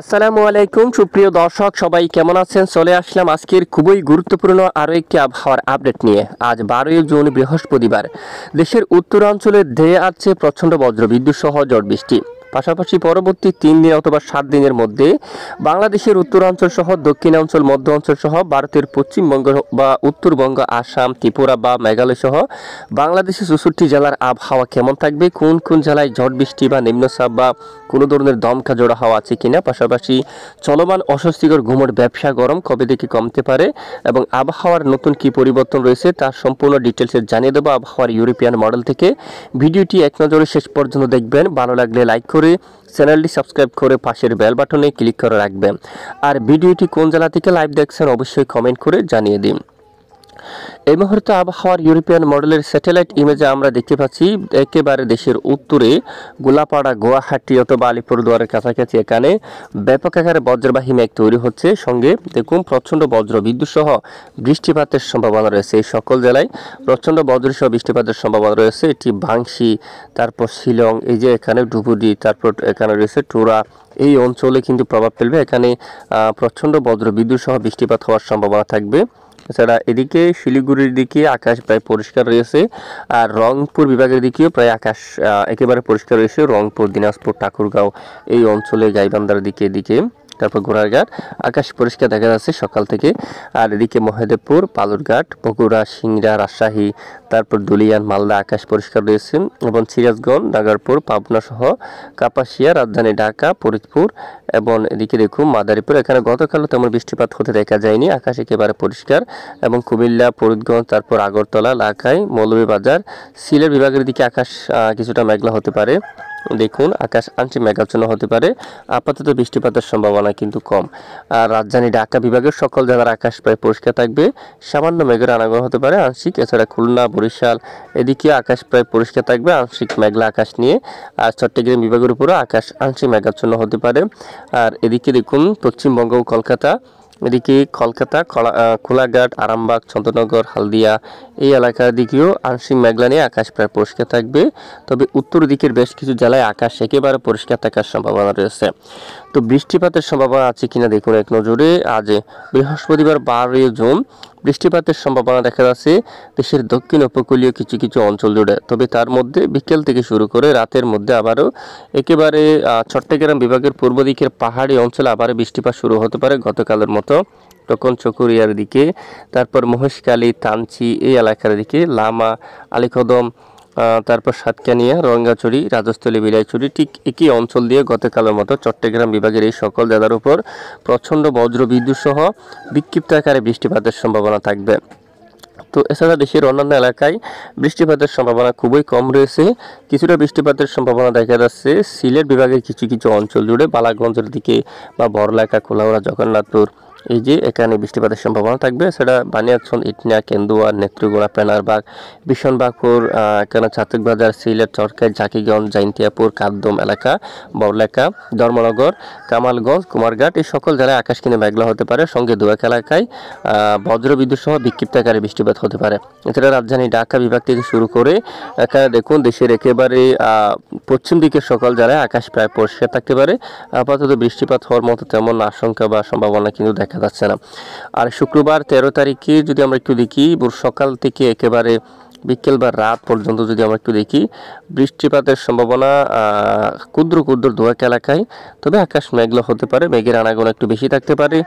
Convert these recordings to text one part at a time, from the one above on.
আসসালামু আলাইকুম সুপ্রিয় দর্শক সবাই কেমন আছেন। চলে আসলাম আজকের খুবই গুরুত্বপূর্ণ আরও একটি আবহাওয়ার আপডেট নিয়ে। আজ 12 জুন বৃহস্পতিবার। দেশের উত্তরাঞ্চলে ধেয়ে আসছে প্রচণ্ড বজ্রবিদ্যুৎ সহ ঝড় বৃষ্টি। পাশাপাশি পরবর্তী 3 দিন অথবা 7 দিনের মধ্যে বাংলাদেশের উত্তরাঞ্চল সহ দক্ষিণাঞ্চল, মধ্য অঞ্চল সহ ভারতের পশ্চিমবঙ্গ বা উত্তরবঙ্গ, আসাম, ত্রিপুরা বা মেঘালয় সহ বাংলাদেশের 64 জেলার আবহাওয়া কেমন থাকবে, কোন কোন জেলায় ঝড় বৃষ্টি বা নিম্নচাপ বা কোনো ধরনের দমকা জোড়া হাওয়া আছে কিনা, পাশাপাশি চলমান অস্বস্তিকর ঘুমোর ব্যবসা গরম কবে থেকে কমতে পারে এবং আবহাওয়ার নতুন কি পরিবর্তন রয়েছে তার সম্পূর্ণ ডিটেলসে জানিয়ে দেবো আবহাওয়ার ইউরোপিয়ান মডেল থেকে। ভিডিওটি এক নজরে শেষ পর্যন্ত দেখবেন। ভালো লাগলে লাইক করে চ্যানেলটি সাবস্ক্রাইব করে পাশের বেল বাটনে ক্লিক করে রাখবেন। আর ভিডিওটি কোন জেলা থেকে লাইভ দেখছেন অবশ্যই কমেন্ট করে জানিয়ে দিন। এই মুহূর্তে আবহাওয়ার ইউরোপিয়ান মডেলের স্যাটেলাইট ইমেজে আমরা দেখতে পাচ্ছি একেবারে দেশের উত্তরে গোলাপাড়া, গুয়াহাটি অথবা আলিপুরদুয়ারের কাছাকাছি এখানে ব্যাপক আকারে বজ্রবাহী মেঘ তৈরি হচ্ছে। সঙ্গে দেখুন প্রচণ্ড বজ্র বিদ্যুৎ সহ বৃষ্টিপাতের সম্ভাবনা রয়েছে। এই সকল জেলায় প্রচণ্ড বজ্র সহ বৃষ্টিপাতের সম্ভাবনা রয়েছে। এটি ভাংসি, তারপর শিলং, এই যে এখানে ডুবুরি, তারপর এখানে রয়েছে টুরা, এই অঞ্চলে কিন্তু প্রভাব ফেলবে। এখানে প্রচণ্ড বজ্র বিদ্যুৎ সহ বৃষ্টিপাত হওয়ার সম্ভাবনা থাকবে। এছাড়া এদিকে শিলিগুড়ির দিকে আকাশ প্রায় পরিষ্কার রয়েছে, আর রংপুর বিভাগের দিকেও প্রায় আকাশ একেবারে পরিষ্কার রয়েছে। রংপুর, দিনাজপুর, ঠাকুরগাঁও এই অঞ্চলে, গাইবান্ধার দিকে তারপর ঘোড়ারঘাট আকাশ পরিষ্কার দেখা যাচ্ছে সকাল থেকে। আর এদিকে মহেদেবপুর, বালুরঘাট, বগুড়া, সিংড়া, রাজশাহী, তারপর দুলিয়ান, মালদা আকাশ পরিষ্কার রয়েছে এবং সিরাজগঞ্জ, নাগারপুর, পাবনা সহ কাপাসিয়া, রাজধানী ঢাকা, ফরিদপুর এবং এদিকে দেখুন মাদারীপুর, এখানে গতকালও তেমন বৃষ্টিপাত হতে দেখা যায়নি। আকাশ একেবারে পরিষ্কার। এবং কুমিল্লা, ফরিদগঞ্জ, তারপর আগরতলা, লাখাই, মৌলভীবাজার, সিলেট বিভাগের দিকে আকাশ কিছুটা মেঘলা হতে পারে। দেখুন আকাশ আংশিক মেঘাচ্ছন্ন হতে পারে। আপাতত বৃষ্টিপাতের সম্ভাবনা কিন্তু কম। আর রাজধানী ঢাকা বিভাগের সকল জেলার আকাশ প্রায় পরিষ্কার থাকবে, সামান্য মেঘের আনাগোনা হতে পারে আংশিক। এছাড়া খুলনা, বরিশাল এদিকে আকাশ প্রায় পরিষ্কার থাকবে আংশিক মেঘলা আকাশ নিয়ে। আর চট্টগ্রাম বিভাগের উপরও আকাশ আংশিক মেঘাচ্ছন্ন হতে পারে। আর এদিকে দেখুন পশ্চিমবঙ্গ ও কলকাতা, এদিকে কলকাতা, কোলাঘাট, আরামবাগ, চন্দ্রনগর, হালদিয়া এই এলাকার দিকেও আংশিক মেঘলা নিয়ে আকাশ প্রায় পরিষ্কার থাকবে। তবে উত্তর দিকের বেশ কিছু জেলায় আকাশ একেবারে পরিষ্কার থাকার সম্ভাবনা রয়েছে। তো বৃষ্টিপাতের সম্ভাবনা আছে কিনা দেখুন এক নজরে। আজ বৃহস্পতিবার 12 জুন বৃষ্টিপাতের সম্ভাবনা দেখা যাচ্ছে দেশের দক্ষিণ উপকূলীয় কিছু কিছু অঞ্চল জুড়ে। তবে তার মধ্যে বিকেল থেকে শুরু করে রাতের মধ্যে আবারও একেবারে চট্টগ্রাম বিভাগের পূর্ব দিকের পাহাড়ি অঞ্চলে আবারও বৃষ্টিপাত শুরু হতে পারে গতকালের মতো। তখন চকুরিয়ার দিকে, তারপর মহেশখালী, তানচি এই এলাকার দিকে, লামা, আলীকদম, তারপর সাতকানিয়া, রঙ্গাচুরি, রাজস্থলী, বিলাইচুরি ঠিক একই অঞ্চল দিয়ে গতকালের মতো চট্টগ্রাম বিভাগের এই সকল জেলার উপর প্রচণ্ড বজ্র বিদ্যুৎ সহ বিক্ষিপ্ত আকারে বৃষ্টিপাতের সম্ভাবনা থাকবে। তো এছাড়া দেশের অন্যান্য এলাকায় বৃষ্টিপাতের সম্ভাবনা খুবই কম রয়েছে। কিছুটা বৃষ্টিপাতের সম্ভাবনা দেখা যাচ্ছে সিলেট বিভাগের কিছু কিছু অঞ্চল জুড়ে, বালাগঞ্জের দিকে বা বড়লেখা, কোলাউড়া, জগন্নাথপুর এই যে এখানে বৃষ্টিপাতের সম্ভাবনা থাকবে। সেটা বানিয়াচং, ইটনা, কেন্দুয়া, নেত্রকোনা, পেনারবাগ, বিশনবাগপুর, এখানে ছাত্রিকবাজার, সিলেট, চরকাই, জাকিগঞ্জ, জাইন্তিয়াপুর, কাকদম এলাকা, বড়লেখা, ধর্মনগর, কামালগঞ্জ, কুমারঘাট এই সকল জেলায় আকাশ কিনে মেঘলা হতে পারে। সঙ্গে দুয়াক এলাকায় বজ্রবিদ্যুৎ সহ বিক্ষিপ্ত আকারে বৃষ্টিপাত হতে পারে। এছাড়া রাজধানী ঢাকা বিভাগ থেকে শুরু করে এখানে দেখুন দেশের একেবারে পশ্চিম দিকের সকল জেলায় আকাশ প্রায় পরিষ্কার থাকতে পারে। আপাতত বৃষ্টিপাত হওয়ার মতো তেমন আশঙ্কা বা সম্ভাবনা কিন্তু দেখা যাচ্ছে না। আর শুক্রবার 13 তারিখে যদি আমরা একটু দেখি, সকাল থেকে একেবারে বিকেল বা রাত পর্যন্ত যদি আমরা একটু দেখি, বৃষ্টিপাতের সম্ভাবনা ক্ষুদ্র ক্ষুদ্র দুয়াক এলাকায়। তবে আকাশ মেঘলা হতে পারে, মেঘের আনাগোনা একটু বেশি থাকতে পারে।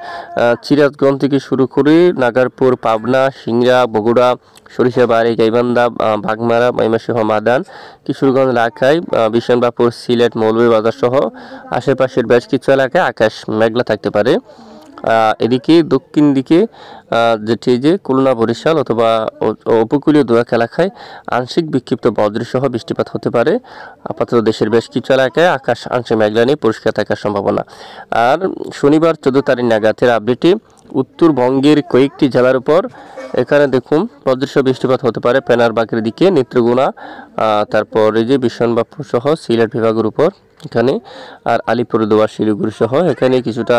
সিরাজগঞ্জ থেকে শুরু করে নাগারপুর, পাবনা, সিংড়া, বগুড়া, সরিষাবাড়ি, গাইবান্ধা, বাগমারা, ময়মনসিংহ, মাদান, কিশোরগঞ্জ, লাখাই, বিশনবাগপুর, সিলেট, মৌলভীবাজার সহ আশেপাশের বেশ কিছু এলাকায় আকাশ মেঘলা থাকতে পারে। এদিকে দক্ষিণ দিকে যেটি যে খুলনা, বরিশাল অথবা উপকূলীয় দুয়াক এলাকায় আংশিক বিক্ষিপ্ত বজ্রসহ বৃষ্টিপাত হতে পারে। আপাতত দেশের বেশ কিছু এলাকায় আকাশ আংশিক মেঘলা নিয়ে পরিষ্কার থাকার সম্ভাবনা। আর শনিবার 14 তারিখ নাগাদের আপডেটে উত্তরবঙ্গের কয়েকটি জেলার উপর এখানে দেখুন বজ্রসহ বৃষ্টিপাত হতে পারে। পেনারবাগের দিকে, নেত্রকোনা, তারপর এই যে বিশনবাগপুর সহ সিলেট বিভাগের উপর এখানে, আর আলিপুরদুয়ার, শিলিগুড়ি সহ এখানে কিছুটা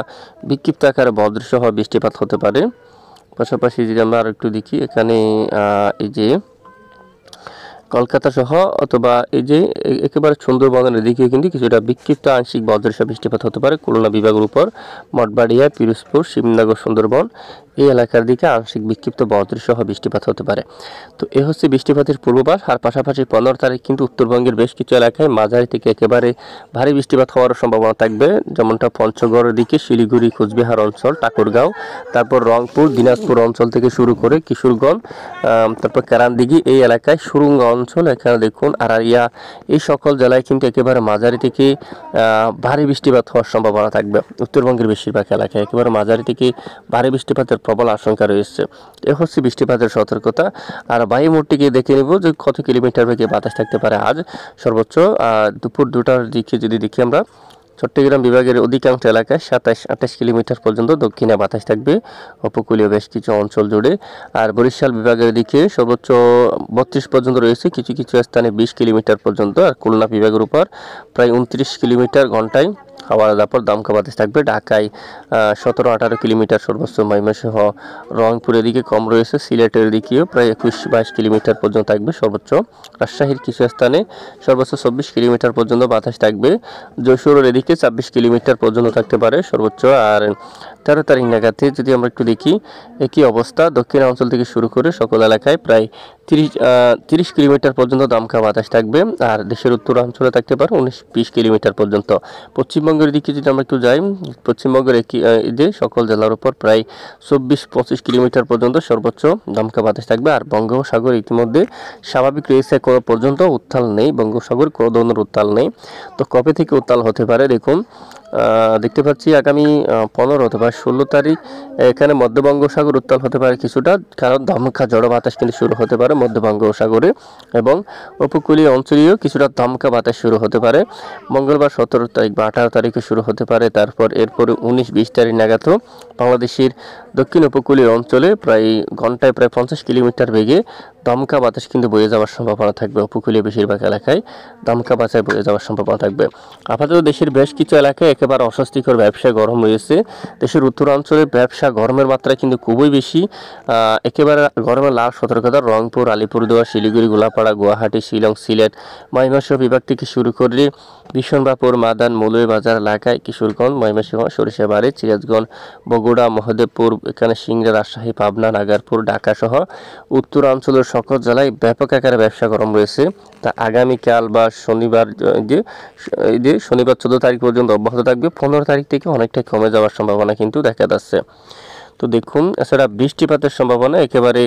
বিক্ষিপ্ত আকারে বজ্রসহ বৃষ্টিপাত হতে পারে। পাশাপাশি যদি আমরা আর একটু দেখি এখানে এই যে কলকাতা সহ অথবা এই যে একেবারে সুন্দরবনের দিকেও কিন্তু কিছুটা বিক্ষিপ্ত আংশিক বজ্রসহ বৃষ্টিপাত হতে পারে খুলনা বিভাগের উপর। মঠবাড়িয়া, পিরোজপুর, শিবনগর, সুন্দরবন এই এলাকার দিকে আংশিক বিক্ষিপ্ত বজ্রসহ বৃষ্টিপাত হতে পারে। তো এ হচ্ছে বৃষ্টিপাতের পূর্বাভাস। আর পাশাপাশি 15 তারিখ কিন্তু উত্তরবঙ্গের বেশ কিছু এলাকায় মাঝারি থেকে একেবারে ভারী বৃষ্টিপাত হওয়ার সম্ভাবনা থাকবে, যেমনটা পঞ্চগড়ের দিকে শিলিগুড়ি, কোচবিহার অঞ্চল, ঠাকুরগাঁও, তারপর রংপুর, দিনাজপুর অঞ্চল থেকে শুরু করে কিশোরগঞ্জ, তারপর কেরানদিঘি এই এলাকায়, সুরুঙ্গা অঞ্চল, এখানে দেখুন আড়াইয়া, এই সকল জেলায় কিন্তু একেবারে মাঝারি থেকে ভারী বৃষ্টিপাত হওয়ার সম্ভাবনা থাকবে। উত্তরবঙ্গের বেশিরভাগ এলাকায় একেবারে মাঝারি থেকে ভারী বৃষ্টিপাতের প্রবল আশঙ্কা রয়েছে। এ হচ্ছে বৃষ্টিপাতের সতর্কতা। আর বায়ুমোটটিকে দেখে নেব যে কত কিলোমিটার বেগে বাতাস থাকতে পারে আজ সর্বোচ্চ। দুপুর 2টার দিকে যদি দেখি আমরা, চট্টগ্রাম বিভাগের অধিকাংশ এলাকায় 27-28 কিলোমিটার পর্যন্ত দক্ষিণে বাতাস থাকবে উপকূলীয় বেশ কিছু অঞ্চল জুড়ে। আর বরিশাল বিভাগের দিকে সর্বোচ্চ 32 পর্যন্ত রয়েছে, কিছু কিছু স্থানে 20 কিলোমিটার পর্যন্ত। আর খুলনা বিভাগের উপর প্রায় 29 কিলোমিটার ঘন্টায় হাওয়ার দাপট দমকা বাতাস থাকবে। ঢাকায় 17-18 কিলোমিটার সর্বোচ্চ। ময়মনসিংহ, রংপুরের দিকে কম রয়েছে, সিলেটের দিকেও প্রায় 21-22 কিলোমিটার পর্যন্ত থাকবে সর্বোচ্চ। রাজশাহীর কিছু স্থানে সর্বোচ্চ 24 কিলোমিটার পর্যন্ত বাতাস থাকবে। যশোরের এদিকে 26 কিলোমিটার পর্যন্ত থাকতে পারে সর্বোচ্চ। আর 13 তারিখ নাগাদে যদি আমরা একটু দেখি, একই অবস্থা দক্ষিণাঞ্চল থেকে শুরু করে সকল এলাকায় প্রায় 30 কিলোমিটার পর্যন্ত দমকা বাতাস থাকবে। আর দেশের উত্তরাঞ্চলে থাকতে পারে 19-20 কিলোমিটার পর্যন্ত। পশ্চিমবঙ্গের দিকে যদি আমরা একটু যাই, পশ্চিমবঙ্গের যে সকল জেলার উপর প্রায় 24-25 কিলোমিটার পর্যন্ত সর্বোচ্চ দমকা বাতাস থাকবে। আর বঙ্গোপসাগর ইতিমধ্যে স্বাভাবিক রয়েছে, কোনো পর্যন্ত উত্তাল নেই, বঙ্গোপসাগর কোনো ধরনের উত্তাল নেই। তো কবে থেকে উত্তাল হতে পারে দেখুন, দেখতে পাচ্ছি আগামী 15 অথবা 16 তারিখ এখানে মধ্য বঙ্গোপসাগর উত্তাল হতে পারে কিছুটা, কারণ দমকা ঝড়ো বাতাস কিন্তু শুরু হতে পারে মধ্য বঙ্গোপসাগরে, এবং উপকূলীয় অঞ্চলেও কিছুটা দমকা বাতাস শুরু হতে পারে। মঙ্গলবার 17 তারিখ বা 18 তারিখে শুরু হতে পারে। তারপর এরপরে 19-20 তারিখ নাগাদ বাংলাদেশের দক্ষিণ উপকূলীয় অঞ্চলে প্রায় ঘন্টায় প্রায় 50 কিলোমিটার বেগে দমকা বাতাস কিন্তু বয়ে যাওয়ার সম্ভাবনা থাকবে। উপকূলীয় বেশিরভাগ এলাকায় দমকা বাতাস বয়ে যাওয়ার সম্ভাবনা থাকবে। আপাতত দেশের বেশ কিছু এলাকায় একেবারে অস্বস্তিকর ব্যবসা গরম রয়েছে। দেশের উত্তরাঞ্চলে ব্যবসা গরমের মাত্রা কিন্তু খুবই বেশি, একেবারে গরমের লাল সতর্কতা। রংপুর, আলিপুরদুয়ার, শিলিগুড়ি, গোলাপাড়া, গুয়াহাটি, শিলং, সিলেট, ময়মনসিংহ বিভাগ থেকে শুরু করে বিশনবাপুর, মাদান, মৌলভীবাজার এলাকায়, কিশোরগঞ্জ, ময়মনসিংহ, সরিষাবাড়ি, সিরাজগঞ্জ, বগুড়া, মহদেবপুর, এখানে সিংড়া, রাজশাহী, পাবনা, নাগারপুর, ঢাকা সহ উত্তরাঞ্চলের সকল জেলায় ব্যাপক আকারে ব্যবসা গরম রয়েছে। তা আগামীকাল বা শনিবার শনিবার 14 তারিখ পর্যন্ত অব্যাহত থাকবে। 15 তারিখ থেকে অনেকটা কমে যাওয়ার সম্ভাবনা কিন্তু দেখা যাচ্ছে। তো দেখুন, এছাড়া বৃষ্টিপাতের সম্ভাবনা একেবারে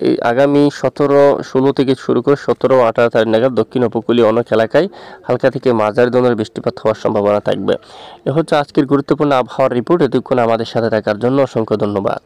এই আগামী 17-16 থেকে শুরু করে 17-18 তারিখ নাগাদ দক্ষিণ উপকূলীয় অনেক এলাকায় হালকা থেকে মাঝারি ধরনের বৃষ্টিপাত হওয়ার সম্ভাবনা থাকবে। এ হচ্ছে আজকের গুরুত্বপূর্ণ আবহাওয়ার রিপোর্ট। এতক্ষণ আমাদের সাথে থাকার জন্য অসংখ্য ধন্যবাদ।